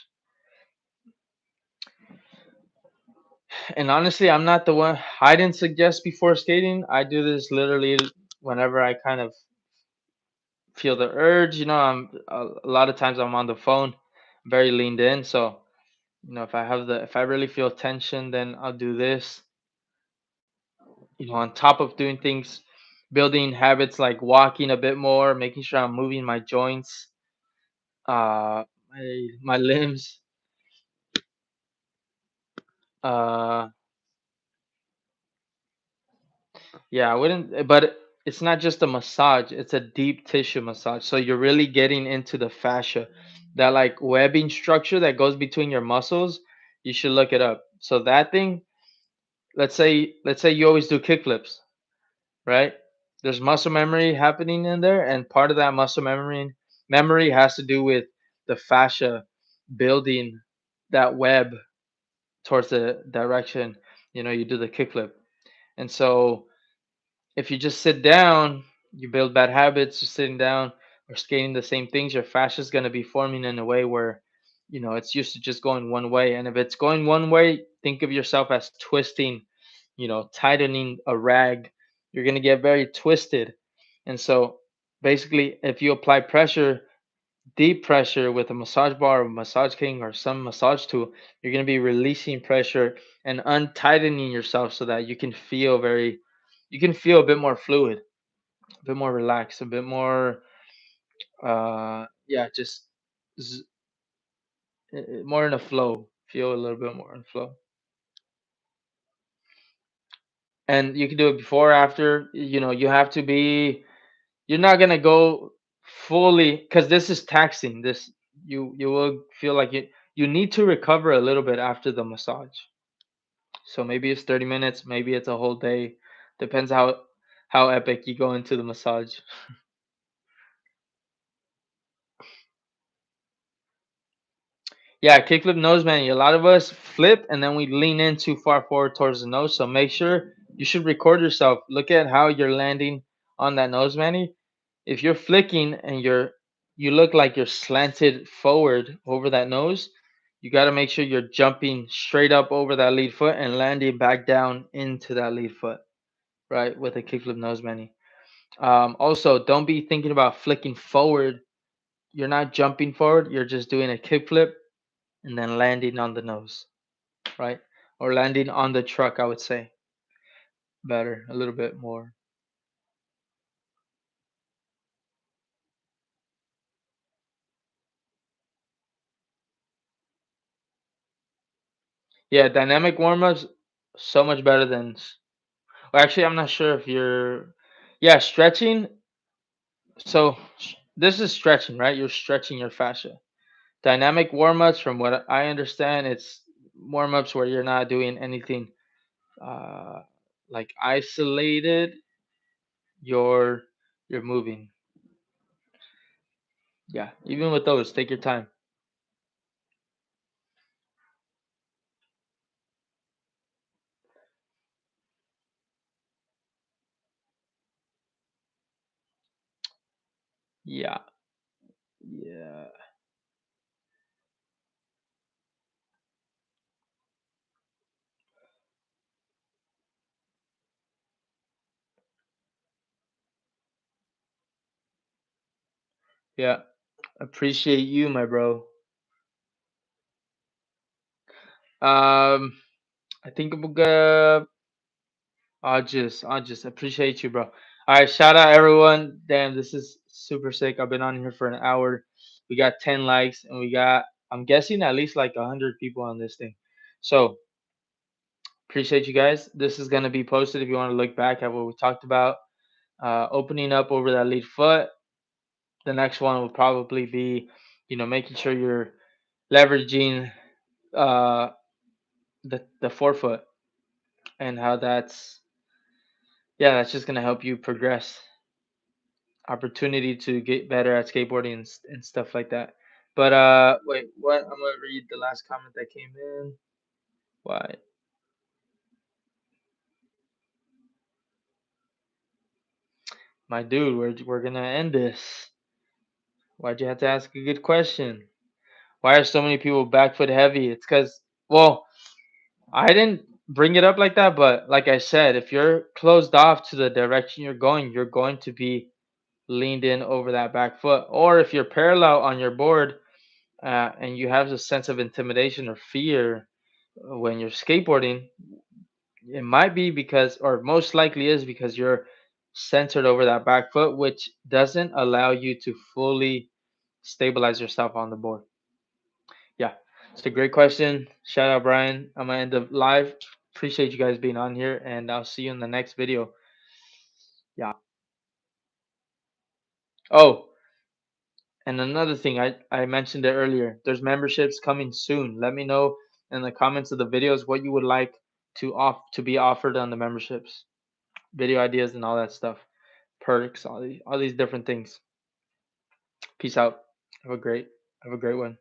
And honestly, I'm not the one. I didn't suggest before skating. I do this literally whenever I kind of feel the urge. A lot of times I'm on the phone, very leaned in. So if I really feel tension, then I'll do this. On top of doing things, building habits like walking a bit more, making sure I'm moving my joints, my limbs. Uh, yeah, I wouldn't, but it's not just a massage, it's a deep tissue massage. So you're really getting into the fascia, that like webbing structure that goes between your muscles. You should look it up. So that thing, let's say you always do kickflips, right? There's muscle memory happening in there, and part of that muscle memory has to do with the fascia building that web towards the direction you do the kickflip. And so if you just sit down, you build bad habits, just sitting down or skating the same things, your fascia is going to be forming in a way where it's used to just going one way. And if it's going one way, think of yourself as twisting, tightening a rag. You're going to get very twisted. And so basically, if you apply pressure, deep pressure with a massage bar or massage king or some massage tool, you're going to be releasing pressure and untightening yourself so that you can feel a bit more fluid, a bit more relaxed, a bit more yeah, just z- more in a flow, feel a little bit more in flow. And you can do it before, after. You have to be, you're not going to go fully, because this is taxing. You will feel like you need to recover a little bit after the massage. So maybe it's 30 minutes, maybe it's a whole day. Depends how epic you go into the massage. Yeah, kickflip nose manny. A lot of us flip and then we lean in too far forward towards the nose. So make sure you should record yourself. Look at how you're landing on that nose manny. If you're flicking and you look like you're slanted forward over that nose, you got to make sure you're jumping straight up over that lead foot and landing back down into that lead foot, right? With a kickflip nose manny. Also, don't be thinking about flicking forward. You're not jumping forward. You're just doing a kickflip and then landing on the nose, right? Or landing on the truck, I would say. Better, a little bit more. Yeah, dynamic warm ups, so much better than. Well, actually, I'm not sure if you're. Yeah, stretching. So this is stretching, right? You're stretching your fascia. Dynamic warm ups, from what I understand, it's warm ups where you're not doing anything uh, like isolated. You're moving. Yeah, even with those, take your time. Yeah. Yeah. Yeah. Appreciate you, my bro. Um, I think I'm gonna. I'll just appreciate you, bro. All right, shout out everyone. Damn, this is super sick. I've been on here for an hour. We got 10 likes, and we got, I'm guessing, at least like 100 people on this thing. So appreciate you guys. This is gonna be posted if you want to look back at what we talked about. Opening up over that lead foot. The next one will probably be, making sure you're leveraging uh, the forefoot, and how that's just gonna help you progress, opportunity to get better at skateboarding and stuff like that. But wait, what? I'm gonna read the last comment that came in. Why, my dude? We're gonna end this. Why'd you have to ask a good question? Why are so many people back foot heavy? It's because, well, I didn't bring it up like that, but like I said, if you're closed off to the direction you're going to be leaned in over that back foot. Or if you're parallel on your board, and you have a sense of intimidation or fear when you're skateboarding, it might be because, or most likely is because, you're centered over that back foot, which doesn't allow you to fully stabilize yourself on the board. Yeah, it's a great question. Shout out, Brian. I'm gonna end the live. Appreciate you guys being on here, and I'll see you in the next video. Yeah. Oh, and another thing, I mentioned it earlier. There's memberships coming soon. Let me know in the comments of the videos what you would like to be offered on the memberships, video ideas, and all that stuff, perks, all these different things. Peace out. Have a great have a great one.